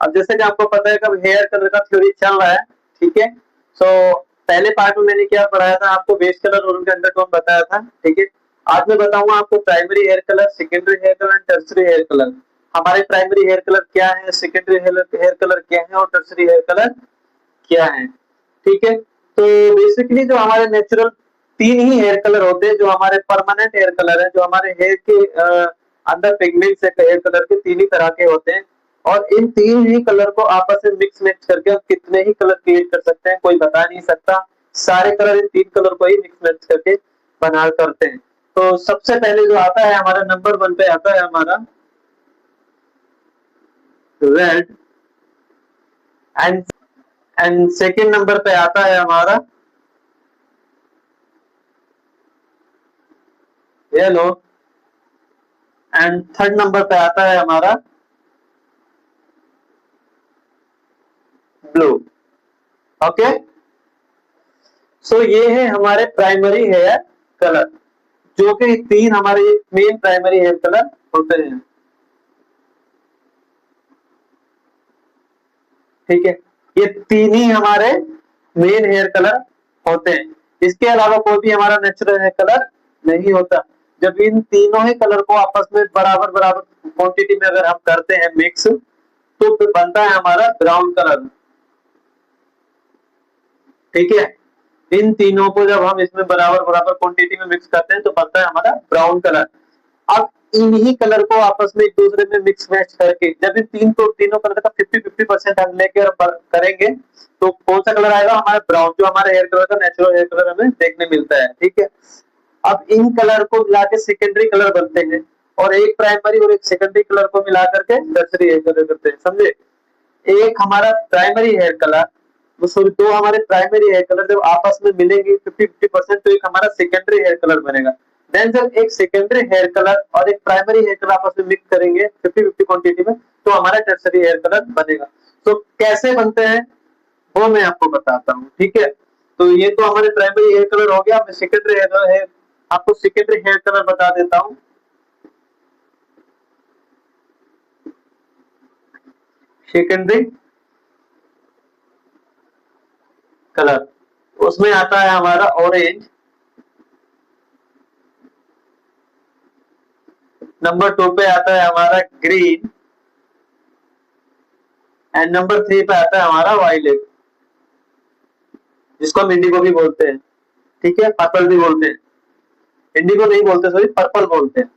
अब जैसे कि आपको पता है कि हेयर कलर का थ्योरी चल रहा है, ठीक है। सो पहले पार्ट में मैंने क्या पढ़ाया था आपको, बेस कलर और उनके अंडरटोन बताया था, ठीक है। आज मैं बताऊंगा आपको primary hair colour, secondary hair colour, tertiary hair colour. हमारे प्राइमरी हेयर कलर क्या है, सेकेंडरी हेयर कलर क्या है और टर्सरी हेयर कलर क्या है, ठीक है। तो बेसिकली जो हमारे नेचुरल तीन ही हेयर कलर होते हैं, जो हमारे परमानेंट हेयर कलर है, जो हमारे हेयर के अंदर पिगमेंट्स है हेयर कलर के, तीन ही तरह के होते हैं। और इन तीन ही कलर को आपस में मिक्स मैच करके हम कितने ही कलर क्रिएट कर सकते हैं, कोई बता नहीं सकता। सारे कलर इन तीन कलर को ही मिक्स मैच करके बना करते हैं। तो सबसे पहले जो आता है हमारा नंबर 1 पे आता है हमारा रेड, एंड सेकेंड नंबर पे आता है हमारा येलो, एंड थर्ड नंबर पे आता है हमारा ब्लू। ओके, सो ये है हमारे प्राइमरी हेयर कलर, जो कि तीन हमारे मेन प्राइमरी हेयर कलर होते हैं, ठीक है। ये तीन ही हमारे मेन हेयर कलर होते हैं, इसके अलावा कोई भी हमारा नेचुरल हेयर कलर नहीं होता। जब इन तीनों ही कलर को आपस में बराबर बराबर क्वांटिटी में अगर हम करते हैं मिक्स, तो फिर बनता है हमारा ब्राउन कलर, ठीक है। इन तीनों को जब हम इसमें बराबर बराबर क्वांटिटी में मिक्स करते हैं तो बनता है हमारा ब्राउन कलर। अब इन्हीं कलर को आपस में एक दूसरे में मिक्स मैच करके जब इन तीनों कलर का 50-50% हम लेकर करेंगे, तो कौन सा कलर आएगा, हमारा ब्राउन, जो हमारे हेयर कलर का नेचुरल हेयर कलर हमें देखने मिलता है, ठीक है। अब इन कलर को मिला के सेकेंडरी कलर बनते हैं, और एक प्राइमरी और एक सेकेंडरी कलर को मिला करके टर्सरी हेयर कलर करते हैं, समझे। एक हमारा प्राइमरी हेयर कलर, सॉरी दो हमारे प्राइमरी हेयर कलर जब आपस में मिलेंगे 50-50%, तो एक हमारा सेकेंडरी हेयर कलर बनेगा। देन जब एक सेकेंडरी हेयर कलर और एक प्राइमरी हेयर कलर आपस में मिक्स करेंगे 50-50 क्वांटिटी में, तो हमारा टर्सरी हेयर कलर बनेगा। तो कैसे बनते हैं वो मैं आपको बताता हूँ, ठीक है। तो ये तो हमारे प्राइमरी हेयर कलर हो गया। सेकेंडरी हेयर कलर है, आपको सेकेंडरी हेयर कलर बता देता हूँ। सेकेंडरी कलर, उसमें आता है हमारा ऑरेंज, नंबर 2 पे आता है हमारा ग्रीन, एंड नंबर 3 पे आता है हमारा वायलेट, जिसको हम इंडिगो भी बोलते हैं, ठीक है, पर्पल भी बोलते हैं। इंडिगो नहीं बोलते, सॉरी पर्पल बोलते हैं,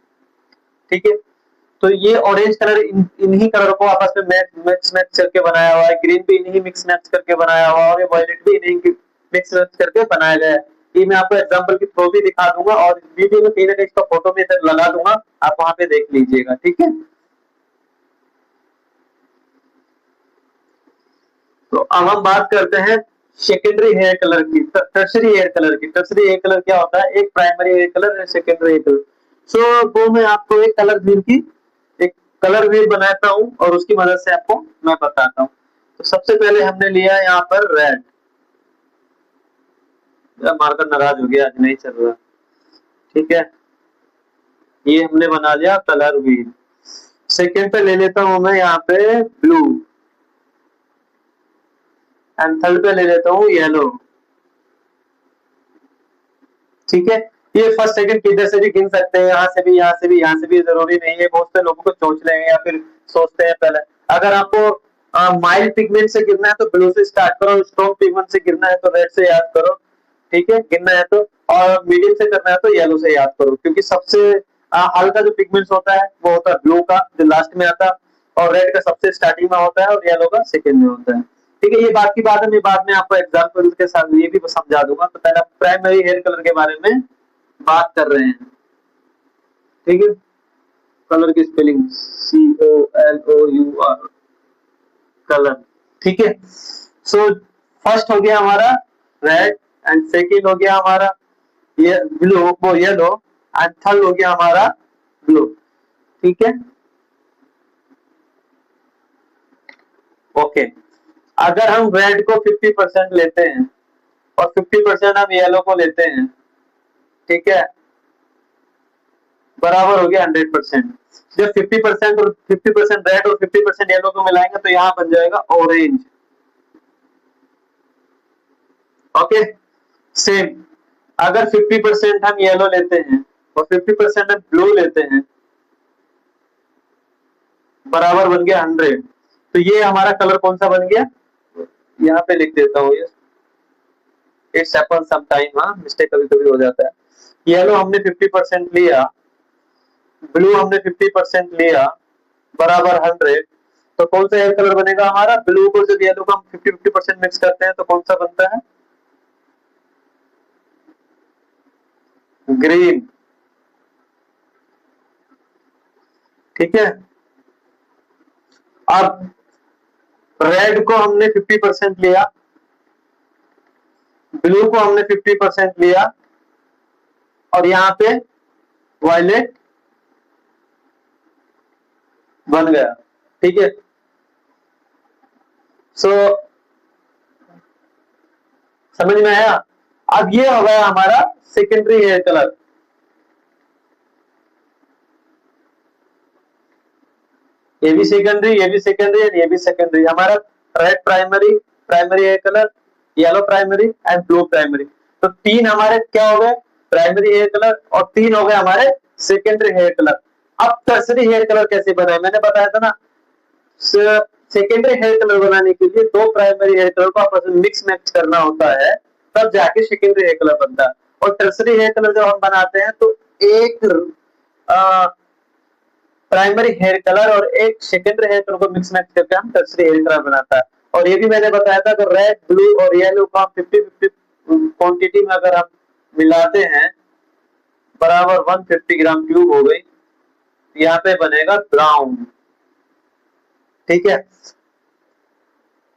ठीक है। तो ये ऑरेंज कलर इन्हीं कलर को आपस में मिक्स मैच करके बनाया हुआ है, ग्रीन भी इन्हीं मिक्स मैच करके बनाया हुआ है, और ये वायलेट भी इन्हीं मिक्स मैच करके बनाया गया है। ये मैं आपको एग्जांपल के थ्रू भी दिखा दूंगा, और वीडियो में कहीं ना कहीं इसका फोटो भी इधर लगा दूंगा, आप वहां पे देख लीजिएगा, ठीक है। तो अब हम बात करते हैं सेकेंडरी हेयर कलर की, टर्सरी हेयर कलर की। टर्सरी हेयर कलर क्या होता है, एक प्राइमरी हेयर कलर और सेकेंडरी हेयर कलर। सो वो मैं आपको एक कलर व्हील की एक कलर व्हील बनाता हूँ, और उसकी मदद से आपको मैं बताता हूँ। तो सबसे पहले हमने लिया यहाँ पर रेड, मार्कर नाराज हो गया, आज नहीं चल रहा, ठीक है। ये हमने बना लिया कलर व्हील। सेकेंड पे ले लेता हूँ मैं यहाँ पे ब्लू, एंड थर्ड पे ले लेता हूँ येलो, ठीक है। ये फर्स्ट सेकंड किधर से भी गिन सकते हैं, यहाँ से भी, यहाँ से भी, यहाँ से भी, जरूरी नहीं है। बहुत से लोगों को सोच लेंगे या फिर सोचते हैं पहले। अगर आपको माइल्ड पिगमेंट से गिरना है तो ब्लू से स्टार्ट करो, स्ट्रॉन्ग पिगमेंट से गिरना है तो रेड से याद करो, ठीक है, गिनना है तो। और मीडियम से करना है तो येलो से याद करो, क्योंकि सबसे हल्का जो पिगमेंट्स होता है वो होता है ब्लू का, जो लास्ट में आता है, और रेड का सबसे स्टार्टिंग में होता है, और येलो का सेकेंड में होता है, ठीक है। ये बात की बात है, मैं बाद में आपको एग्जाम्पल के साथ ये भी समझा दूंगा। तो पहले प्राइमरी हेयर कलर के बारे में बात कर रहे हैं, ठीक है। कलर की स्पेलिंग COLOUR, कलर, ठीक है। सो फर्स्ट हो गया हमारा रेड, एंड सेकेंड हो गया हमारा ये ब्लू, वो येलो, एंड थर्ड हो गया हमारा ब्लू, ठीक है, ओके। अगर हम रेड को 50% लेते हैं और 50% हम येलो को लेते हैं, ठीक है, बराबर हो गया 100%। जब 50% और 50% रेड और 50% येलो को मिलाएंगे तो यहाँ बन जाएगा ऑरेंज। ओके, सेम अगर 50% हम येलो लेते हैं और 50% हम ब्लू लेते हैं, बराबर बन गया 100। तो ये हमारा कलर कौन सा बन गया, यहाँ पे लिख देता हूँ, इट्स हैपन सम टाइम, हाँ मिस्टेक कभी कभी हो जाता है। येलो हमने 50% लिया, ब्लू हमने 50% लिया, बराबर 100। तो कौन सा हेयर कलर बनेगा हमारा, ब्लू को जब येलो को हम 50-50% मिक्स करते हैं तो कौन सा बनता है, ग्रीन। ठीक है, अब रेड को हमने 50% लिया, ब्लू को हमने 50% लिया, और यहाँ पे वायलेट बन गया। ठीक है, सो समझ में आया। अब ये हो गया हमारा सेकेंडरी हेयर कलर। ये भी सेकेंडरी, ये भी सेकेंडरी और ये भी सेकेंडरी। हमारा red primary, primary hair colour, yellow primary and blue primary. तो तीन हमारे क्या हो गए, प्राइमरी हेयर कलर, और तीन हो गए हमारे सेकेंडरी हेयर कलर। अब टर्सरी हेयर कलर कैसे बनाए, मैंने बताया था ना, सेकेंडरी हेयर कलर बनाने के लिए दो प्राइमरी हेयर कलर को आपस में मिक्स मैच करना होता है, तब जाके सेकेंडरी हेयर कलर बनता है। और टर्सरी हेयर कलर जब हम बनाते हैं तो एक प्राइमरी हेयर कलर और एक सेकेंडरी हेयर कलर को मिक्स मैच करके हम टर्सरी हेयर कलर बनाता है। और ये भी मैंने बताया था, अगर रेड ब्लू और येलो को हम 50-50 क्वांटिटी में अगर हम मिलाते हैं, बराबर 150 ग्राम क्यूब हो गई, यहाँ पे बनेगा ब्राउन। ठीक है,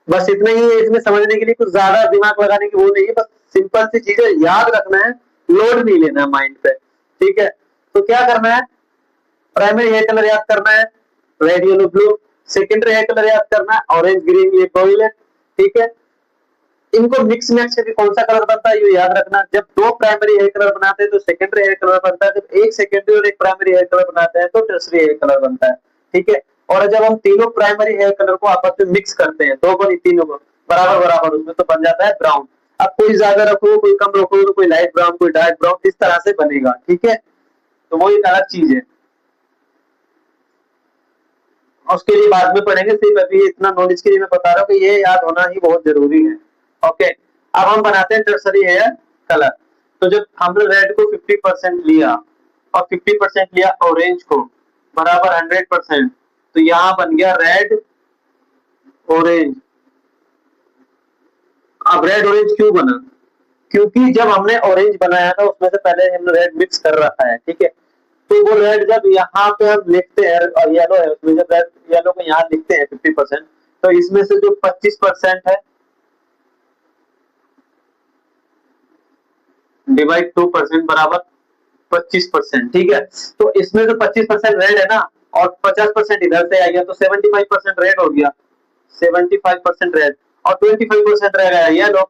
बस इतना ही है, इसमें समझने के लिए कुछ ज्यादा दिमाग लगाने की वो नहीं है, बस सिंपल सी चीजें याद रखना है, लोड नहीं लेना है माइंड पे। ठीक है, तो क्या करना है, प्राइमरी हेयर कलर याद करना है, red yellow blue. Secondary hair colour याद करना है, ऑरेंज ग्रीन ये वायलेट। ठीक है, इनको मिक्स मैच करके कौन सा कलर बनता है ये याद रखना। जब दो प्राइमरी हेयर कलर बनाते हैं तो सेकेंडरी हेयर कलर बनता है, जब एक सेकेंडरी और एक प्राइमरी हेयर कलर बनाते हैं तो टर्सरी हेयर कलर बनता है। ठीक है, और जब हम तीनों प्राइमरी हेयर कलर को आपस में मिक्स करते हैं, दो को तीनों को बराबर बराबर, उसमें तो बन जाता है ब्राउन। अब कोई ज्यादा रखो, कोई कम रखो, तो कोई लाइट ब्राउन, कोई डार्क ब्राउन, इस तरह से बनेगा। ठीक है, तो वो एक अलग चीज है, और उसके लिए बाद में पढ़ेंगे, सिर्फ अभी इतना नॉलेज के लिए मैं बता रहा हूँ कि ये याद होना ही बहुत जरूरी है। ओके, अब हम बनाते हैं टर्सरी हेयर कलर। तो जब हमने रेड को 50% लिया और 50% लिया ऑरेंज को, बराबर 100%, तो यहाँ बन गया रेड ऑरेंज। अब रेड ऑरेंज क्यों बना, क्योंकि जब हमने ऑरेंज बनाया था उसमें से पहले हमने रेड मिक्स कर रखा है। ठीक है, तो वो रेड जब यहाँ पे हम लिखते हैं, और येलो है उसमें, जब रेड येलो को यहाँ लिखते हैं 50%, तो इसमें से जो 25% है डिवाइड 2% बराबर 25%। ठीक है, तो इसमें जो 25% रेड है ना, और 50% इधर से आ गया, तो 75% रेड हो गया, 75% रेड, और 25% रह गया येलो।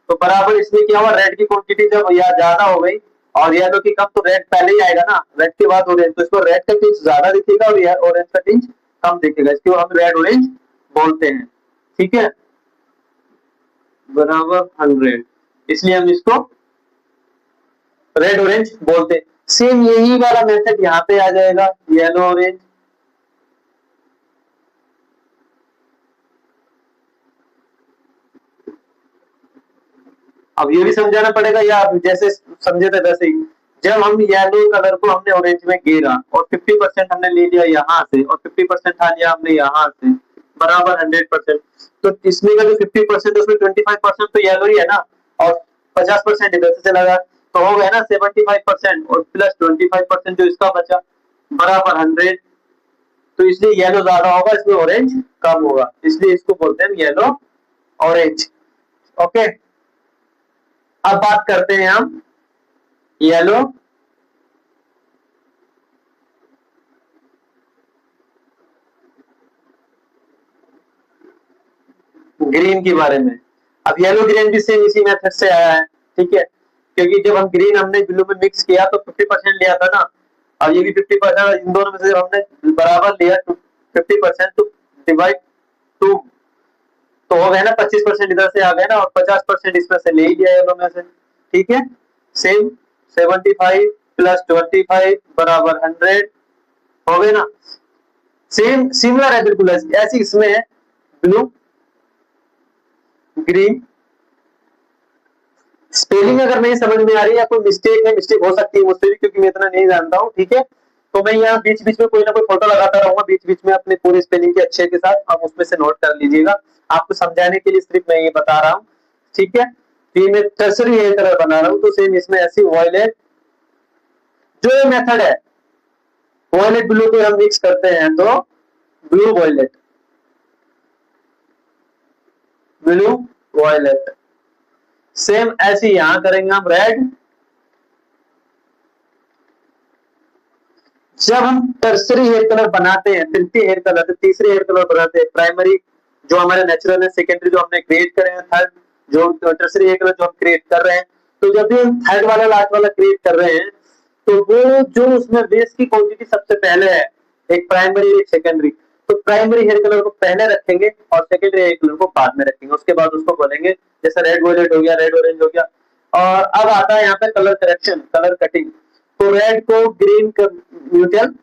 तो बराबर इसमें क्या हुआ, रेड की क्वांटिटी जब यहाँ ज्यादा हो गई और येलो की कम, तो रेड पहले ही आएगा ना, रेड के बाद ऑरेंज, तो इसको रेड का टिंच ज्यादा दिखेगा और ऑरेंज का टिंच कम दिखेगा, इसको हम रेड ऑरेंज बोलते हैं। ठीक है, बराबर 100, इसलिए हम इसको रेड ऑरेंज बोलते हैं। सेम यही वाला मेथड यहाँ पे आ जाएगा, येलो ऑरेंज। अब ये भी समझाना पड़ेगा, या आप जैसे समझे थे वैसे ही, जब हम येलो कलर को हमने ऑरेंज में घेरा और 50% हमने ले लिया यहाँ से और 50% खा लिया हमने यहाँ से, बराबर 100%। तो इसमें का जो 50% उसमें 25% तो येलो ही है ना, और 50% इधर से चला गया, तो हो गया ना 75% और प्लस 25% जो इसका बचा, बराबर 100। तो इसलिए येलो ज्यादा होगा, इसमें ऑरेंज कम होगा, इसलिए इसको बोलते हैं येलो ऑरेंज। ओके, अब बात करते हैं हम येलो ग्रीन के बारे में। अब येलो ग्रीन भी सेम इसी मेथड से आया है। ठीक है, क्योंकि जब हम ग्रीन हमने ब्लू में मिक्स किया तो 50% लिया था ना, और ये भी 50%, इन दोनों में से हमने बराबर लिया 50%, तो डिवाइड 2, तो हो गया ना 25% इधर से आ गया ना, और 50% इसमें से ले ही लिया येलो में से, ठीक है। सेम 75 प्लस 25 बराबर 100 हो गए ना। सेम सिमिलर है बिल्कुल ऐसी इसमें है ब्लू ग्रीन। स्पेलिंग अगर नहीं समझ में आ रही है या कोई मिस्टेक है, मिस्टेक हो सकती है मुझसे भी क्योंकि मैं इतना नहीं जानता हूँ, ठीक है। तो मैं यहाँ बीच बीच में कोई ना कोई फोटो लगाता रहूंगा बीच बीच में अपने पूरे स्पेलिंग के अच्छे के साथ, आप उसमें से नोट कर लीजिएगा। आपको समझाने के लिए सिर्फ मैं ये बता रहा हूँ, ठीक है। तो मैं टर्सरी हेयर कलर बना रहा हूँ, तो सेम इसमें ऐसी वॉयलेट, जो ये मेथड है वॉयलेट ब्लू को हम मिक्स करते हैं तो blue violet, blue violet. Same ऐसे यहां करेंगे हम रेड। जब हम टर्सरी हेयर कलर बनाते हैं, तृतीय हेयर कलर, तीसरे हेयर कलर बनाते हैं, प्राइमरी जो हमारे नेचुरल है, सेकेंडरी जो हमने क्रिएट करे हैं, थर्ड जो टर्सरी हेयर कलर जो हम क्रिएट कर रहे हैं, तो जब भी हम थर्ड वाला लास्ट वाला क्रिएट कर रहे हैं तो वो जो उसमें बेस की क्वांटिटी सबसे पहले है, एक प्राइमरी एक सेकेंडरी, तो प्राइमरी हेयर कलर को पहले रखेंगे और सेकेंडरी हेयर कलर को बाद में रखेंगे, उसके बाद उसको बोलेंगे जैसे रेड वॉयलेट हो गया, रेड ऑरेंज हो गया। और अब आता है यहाँ पे कलर करेक्शन, कलर कटिंग। तो रेड को ग्रीन न्यूट्रल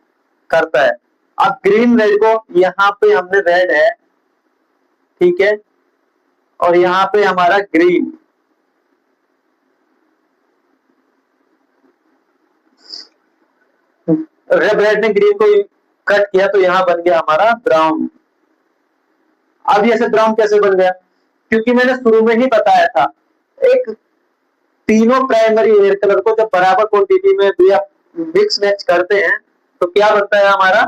करता है। अब ग्रीन रेड को, यहाँ पे हमने रेड है, ठीक है, और यहाँ पे हमारा ग्रीन, रेड ने ग्रीन को कट किया तो यहाँ बन गया हमारा ब्राउन। अब ये ब्राउन कैसे बन गया, क्योंकि मैंने शुरू में ही बताया था, एक तीनों प्राइमरी हेयर कलर को जब बराबर क्वांटिटी में मिक्स मैच करते हैं तो क्या बनता है हमारा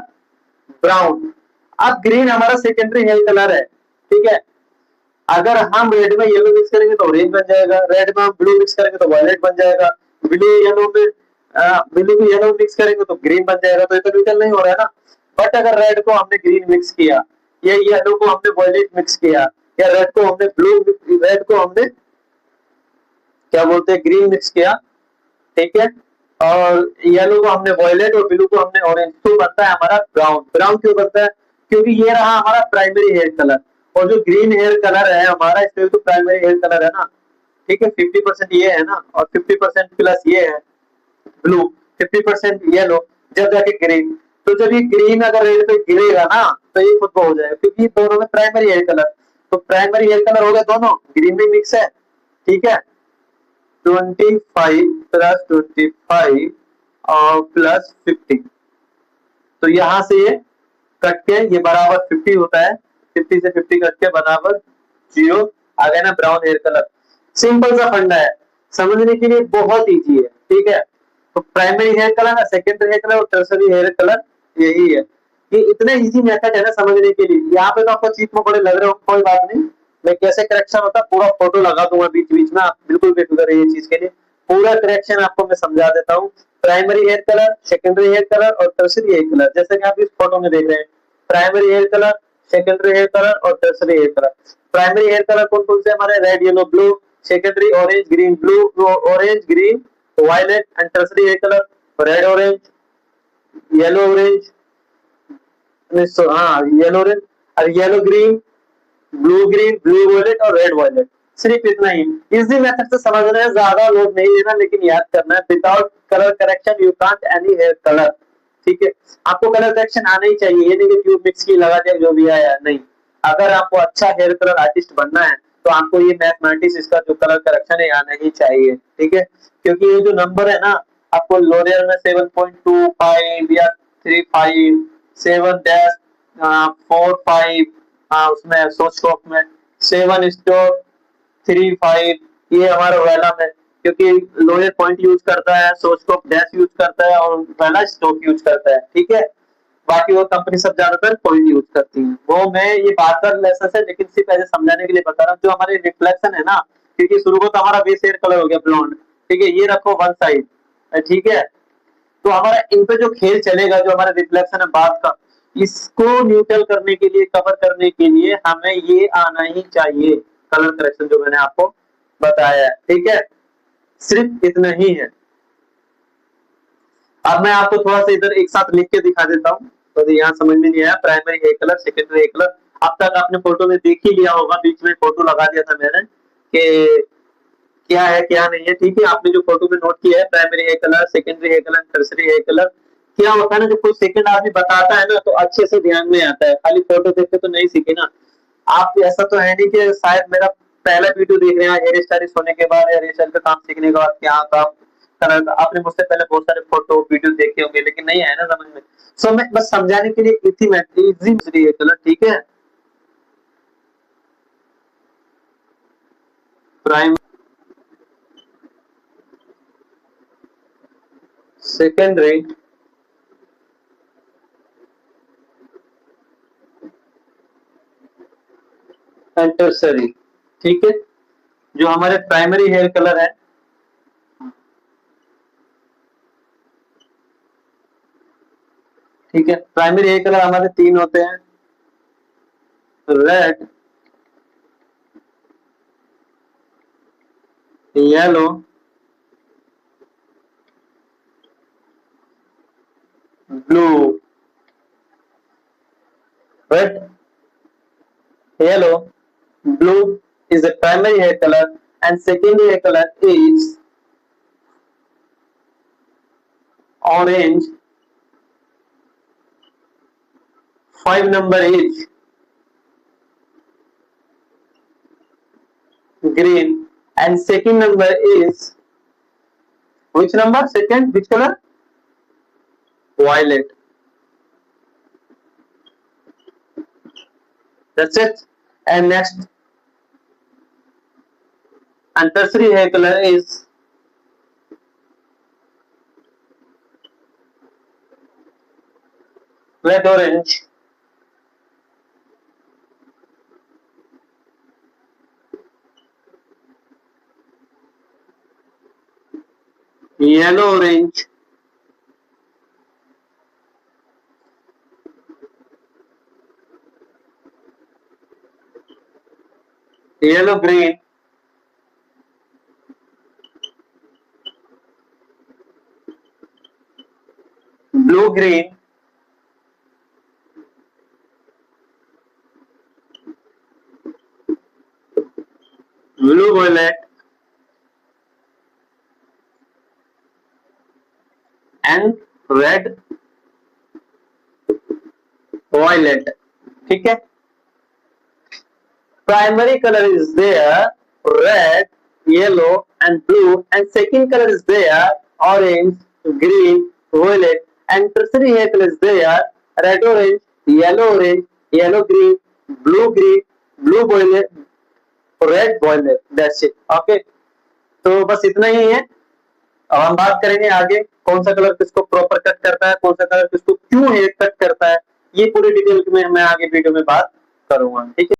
ब्राउन। अब ग्रीन हमारा सेकेंडरी हेयर कलर है, ठीक है। अगर हम रेड में येलो मिक्स करेंगे तो ऑरेंज बन जाएगा, रेड में हम ब्लू मिक्स करेंगे तो वायलेट बन जाएगा, ब्लू येलो में ब्लू को येलो मिक्स करेंगे तो ग्रीन बन जाएगा, तो ये तो न्यूट्रल नहीं हो रहा है ना। बट अगर रेड को हमने ग्रीन मिक्स किया, या येलो को हमने वायलेट मिक्स किया, या रेड को हमने रेड को हमने क्या बोलते हैं ग्रीन मिक्स किया, ठीक है, और येलो को हमने वायलेट और ब्लू को हमने ऑरेंज, तो बनता है हमारा ब्राउन। ब्राउन क्यों बनता है, क्योंकि ये रहा हमारा प्राइमरी हेयर कलर, और जो ग्रीन हेयर कलर है हमारा, इसमें तो प्राइमरी हेयर कलर है ना, ठीक है। 50% ये है ना, और 50% प्लस ये है ब्लू, 50% येलो, जब जाके ग्रीन। तो जब ये ग्रीन अगर रेड पे गिरेगा ना तो ये खुद को हो जाएगा, क्योंकि दोनों में प्राइमरी हेयर कलर, तो प्राइमरी हेयर कलर हो गए दोनों, ग्रीन भी मिक्स है, ठीक है। 25 प्लस 25 और प्लस 50, तो यहां से ये कट के ये बराबर 50 होता है, 50 से 50 कट के बराबर 0 आ गया ना ब्राउन हेयर कलर। सिंपल सा फंडा है, समझने के लिए बहुत इजी है, ठीक है। तो primary hair colour, secondary hair colour और टर्सरी हेयर कलर, यही है। ये इतने इजी मेथड है ना समझने के लिए। यहाँ पे तो आपको चीप में बड़े लग रहे हो, कोई बात नहीं, मैं कैसे करेक्शन होता है पूरा फोटो लगा दूंगा बीच बीच में, आप बिल्कुल बेफिक्र रहिए चीज के लिए, पूरा करेक्शन आपको मैं समझा देता हूँ। Primary hair colour, secondary hair colour और टर्सरी हेयर कलर, जैसे कि आप इस फोटो में देख रहे हैं, primary hair colour, secondary hair colour और tertiary hair colour. Primary hair colour कौन कौन से हमारे, red yellow blue, secondary orange green blue orange green violet, and tertiary hair colour red orange yellow orange, हाँ येलो ऑरेंज और yellow green blue green blue violet और red violet. सिर्फ इतना ही easy method से समझना है, ज्यादा लोड नहीं लेना, लेकिन याद करना है without colour correction you can't any hair colour, ठीक है। आपको कलर करेक्शन आना ही चाहिए, ये नहीं कि ट्यूब मिक्स की लगा दिया जो भी आया, नहीं। अगर आपको अच्छा हेयर कलर आर्टिस्ट बनना है तो आपको ये मैथमेटिक्स, इसका जो कलर करेक्शन है आना ही चाहिए, ठीक है। क्योंकि ये जो नंबर है ना, आपको लोरियल में 7.25 या 35 7-45, उसमें सोचकोप में 7:35, ये हमारा वेलम है, क्योंकि लोअर पॉइंट यूज करता है, सोचकोप डैश यूज करता है और वेला स्टोक यूज करता है, ठीक है। बाकी वो कंपनी सब ज्यादातर पॉइंट यूज करती है। वो मैं ये बात कर लेसन है, लेकिन सिर्फ ऐसे समझाने के लिए बता रहा हूँ। जो हमारे रिफ्लेक्शन है ना, क्योंकि शुरू को तो हमारा बेस हेयर कलर हो गया ब्लॉन्ड, ठीक है, ये रखो वन साइड, ठीक है। तो हमारा इन पे जो खेल चलेगा, जो हमारा रिफ्लेक्शन है बात का, इसको न्यूट्रल करने के लिए, कवर करने के लिए हमें ये आना ही चाहिए कलर करेक्शन, जो मैंने आपको बताया है, ठीक है। सिर्फ इतना ही है। अब मैं आपको थोड़ा सा इधर एक साथ लिख के दिखा देता हूँ, तो यहाँ समझ में नहीं आया। Primary hair colour, secondary hair colour, अब तक आपने फोटो में देख ही लिया होगा, बीच में फोटो लगा दिया था मैंने कि क्या है क्या नहीं है, ठीक है। आपने जो फोटो में नोट किया है primary hair colour, secondary hair colour, tertiary hair colour, क्या होता है ना, जब कोई सेकंड आदमी बताता है ना तो अच्छे से ध्यान में आता है, खाली फोटो देख के तो नहीं सीखे ना आप। ऐसा तो है नहीं कि शायद मेरा पहला वीडियो देख रहे हैं हेयर स्टाइलिस्ट होने के बाद या हेयर स्टाइल का काम सीखने के बाद क्या काम करना था, आपने मुझसे पहले बहुत सारे फोटो वीडियो देखे होंगे, लेकिन नहीं आया ना समझ में। सो मैं बस समझाने के लिए इजी है, चलो ठीक है। प्राइम, सेकेंडरी एंड टर्सरी, ठीक है। जो हमारे प्राइमरी हेयर कलर है, ठीक है, प्राइमरी हेयर कलर हमारे तीन होते हैं, red, yellow, blue. Red, yellow, blue is the primary hair color and secondary hair color is orange, 5 number is green and second number is which number, second which color, violet. That's it. And next, and tertiary hair color is red orange, yellow orange, yellow green, blue green, blue violet and red violet, ठीक है। Primary color is there red, yellow and blue, and second color is there orange, green, violet, and tertiary hair color is there red orange, yellow green, blue violet, red violet. That's it. Okay. तो बस इतना ही है। अब हम बात करेंगे आगे कौन सा कलर किसको प्रॉपर कट करता है, कौन सा कलर किसको क्यों हेयर कट करता है, ये पूरी डिटेल में मैं आगे वीडियो में बात करूंगा, ठीक है।